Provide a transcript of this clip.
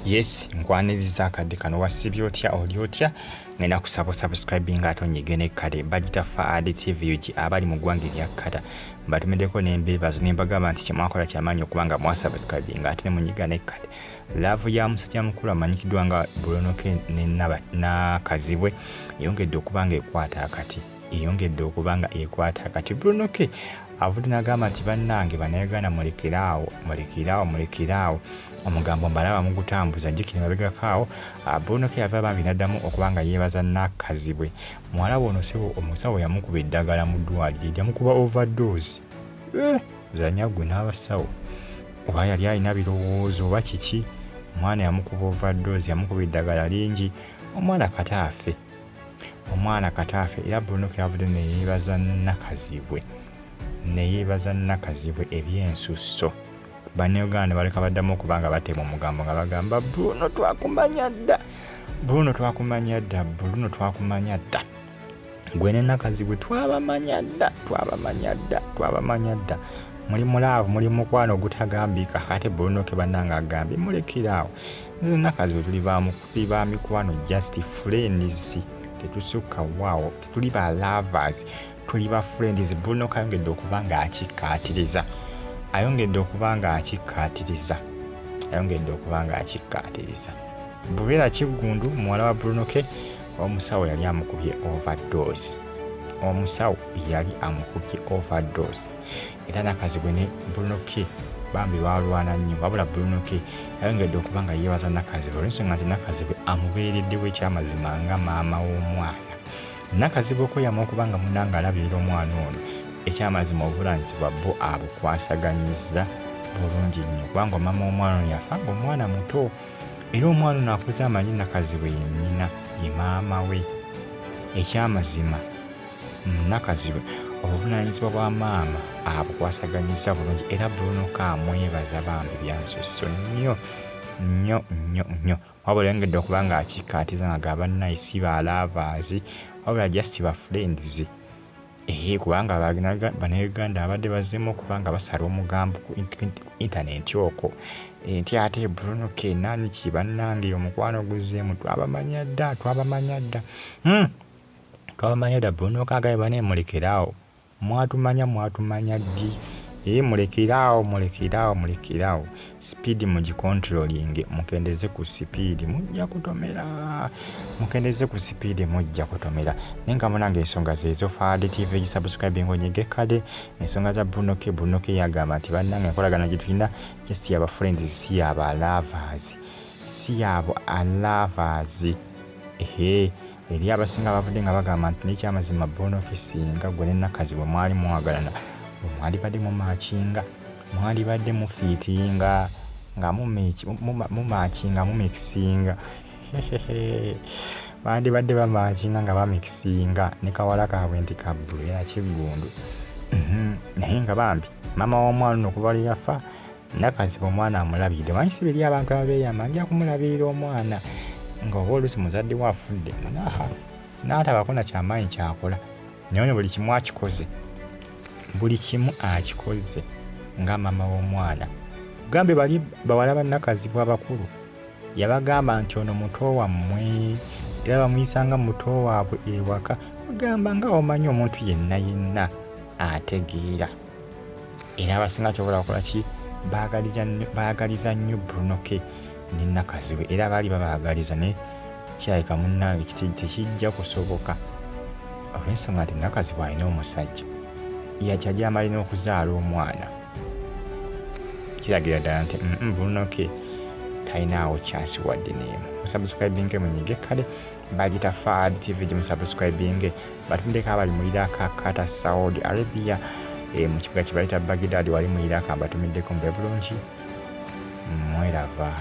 Yes, nkwaniriza akadde kano wasibye otya oli otya ngenda kusaba subscribing ate onyigene kale bagita Faridah TV abali mu ggwanga erya Kata mbatumiddeko n'embeebazo ne mbagamba nti kyemwakola kyamaanyi okubanga mwasubscribing ate ne munyigane kale. Laavu ya musajja mukulu amanyikiddwa nga Bruno Nakazibwe eyongedde okubanga ekwata akati. Bruno avudde n'agamba nti bannange bannayuganda mulekerawo omugambo mbalaba mugutambuza jjukira mabegakaawo. Bruno yava bambi n'addamu okubanga yeebaza Nakazibwe. Muwala we ono omusawo yamukuba eddagala mu ddwaliro, yamukuba overdose. Zanya gwe n'abasawo oba yali alina birowoozo oba kiki, omwana yamukuba overdose, yamukuba eddagala lingi, omwana kataafe. Era Bruno yavudde neyeebaza Nakazibwe ebyensusso. Bannayuganda baleka baddamu okubanga batema omugambo nga bagamba Bruno twakumanya dda, gwe ne Nakazibwe twabamanya dda. Muli mulaavu, muli mukwano ogutagambika. Ate Bruno bannanga agambye mulekerawo. Nze Nakazibwe tuli ba mikwano, just friends, tetusukka waawo, tetuli ba lovers, tuli ba friends. Bruno ayongedde okubanga akikkaatiriza. Bubeera Kiggundu, muwala wa Bruno omusawo yali amukubye overdose. Era Nakazibwe ne Bruno bambi balwana nnyo, wabula Bruno ayongedde okubanga yeebaza Nakazibwe olw'ensonga nti Nakazibwe amubeereddewo ekyamazima nga maama w'omwana. Nakazibwe yamwa okubanga munnanga alabirira omwana ono ekyamazima obuvunanyizibwa bo abukwasaganyiza bulungi nnyo, kubanga maama w'omwana ono yafa ng'omwana muto, era omwana ono akuze amanyi Nakazibwe ye nnyina, ye maama we. Ekyamazima Nakazibwe obuvunanyizibwa bwa maama abukwasaganyiza bulungi, era Bruno amwebaza bambi byansusso nnyo. Wabula yongedde okubanga akikkaatiza ng'agamba nayisi ba lovers, wabula just ba friends. Kubanga bannayuganda abadde bazzeemu okubanga basala omugambo ku intaneti okwo nti ate Bruno nani ki bannange omukwano guzzeemu, twabamanya dda Bruno agaye bane mulekerawo, mwatumanya ddi. Mulekerawo. Speed mugicontrolling, mukendeze ku speed mujja kutomera. Nenga munange ensonga zezo Faridah TV subscribing onyige kale. Ensonga za Bruno yagamba nti bannange enkolagana gye tulina just yaba friends, si yaba lovers. Eri abasinga bavudde nga bagamba nti n'ekyamazima Bruno singa gwe ne Nakazibwe mwali mwagalana, mwali badde mumakinga, mwali badde mufiitinga nga mumikisinga. Bandi badde bamakinga nga bamikisinga ne kawala kaabwe nti Bruno Kiggundu. Naye nga bambi maama w'omwana ono kuba yafa, Nakazibwe omwana amulabirire. Manyi si biri abantu ababeeyama nja kumulabirira omwana nga oba oluusi muzadde we afudde n'atabako na kyamaanyi kyakola. Naye buli kimu akikoze nga maama w'omwana. Gambe bali bawala ba Nakazibwe abakulu yabagamba nti ono muto wammwe, era bamuyisanga muto waabwe ewaka. Bagamba nga omanyi omuntu yenna ategeera. Era abasinga kyobola kukola ki, baagaliza nnyo Bruno ne Nakazibwe, era baali babaagaliza ne kyayika munnange tekijja kusoboka olw'ensonga nti Nakazibwe alina omusajja yakyali amalina okuzaala omwana. Kiragira ddala nti Bruno talinaawo chance wadde n'emu. Musubscribing munyige kale bagita Faridah TV musubscribing. Batumiddeko abali mu Iraq, Kata, Saudi Arabia, mu kibuga kye bayita Baghdad wali mu Iraq, batumiddeko mube bulungi, mwerava.